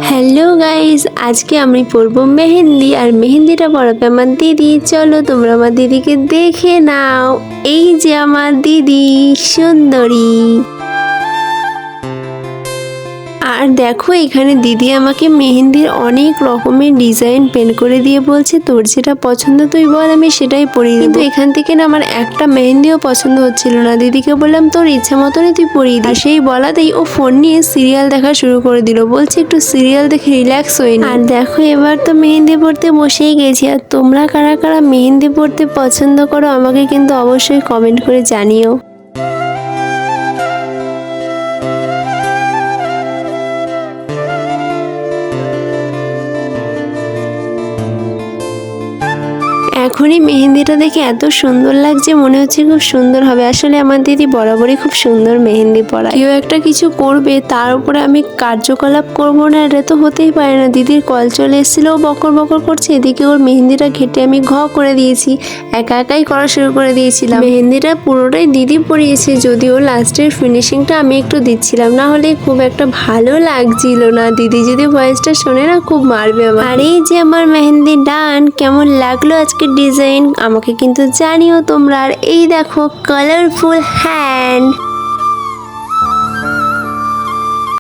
Hello guys, আজকে আমি পরবো মেহেন্দি আর মেহেন্দিটা পরাবে আমার দিদি। চলো তোমরা আমার দিদিকে দেখে নাও। এই যে আমার দিদি সুন্দরী। আর দেখো এখানে দিদি আমাকে মেহেন্দির অনেক রকমের ডিজাইন পেন করে দিয়ে বলছে তোর যেটা পছন্দ তুই বল, আমি সেটাই পরিয়ে দেব। কিন্তু এখান থেকে না আমার একটা মেহেন্দিও পছন্দ হচ্ছিল না। দিদিকে বললাম তোর ইচ্ছা মতনই তুই পরিয়ে দিস। আর সেই বলাতেই ও ফোন নিয়ে সিরিয়াল দেখা শুরু করে দিল, বলছে একটু সিরিয়াল দেখে রিল্যাক্স হয়ে নি। আর দেখো এবার তো মেহেন্দি পড়তে বসেই গেছি। আর তোমরা কারা কারা মেহেন্দি পড়তে পছন্দ করো আমাকে কিন্তু অবশ্যই কমেন্ট করে জানিও। এখনই মেহেন্দিটা দেখে এত সুন্দর লাগছে, মনে হচ্ছে খুব সুন্দর হবে। আসলে আমার দিদি বরাবরই খুব সুন্দর মেহেন্দি পড়ায়। কেউ একটা কিছু করবে তার উপরে আমি কার্যকলাপ করবো না, এটা তো হতেই পারে না। দিদির কল চলে এসেছিল, ও বকর বকর করছে, এদিকে ওর মেহেন্দিটা ঘেটে আমি ঘ করে দিয়েছি। একা একাই করা শুরু করে দিয়েছিলাম। মেহেন্দিটা পুরোটাই দিদি পরিয়েছে, যদিও লাস্টের ফিনিশিংটা আমি একটু দিচ্ছিলাম, না হলে খুব একটা ভালো লাগছিল না। দিদি যদি ভয়েসটা শোনে না খুব মারবে আমার। আর এই যে আমার মেহেন্দি ডান, কেমন লাগলো আজকে ডিজাইন আমাকে কিন্তু জানিও তোমরা। আর এই দেখো কালারফুল হ্যান্ড।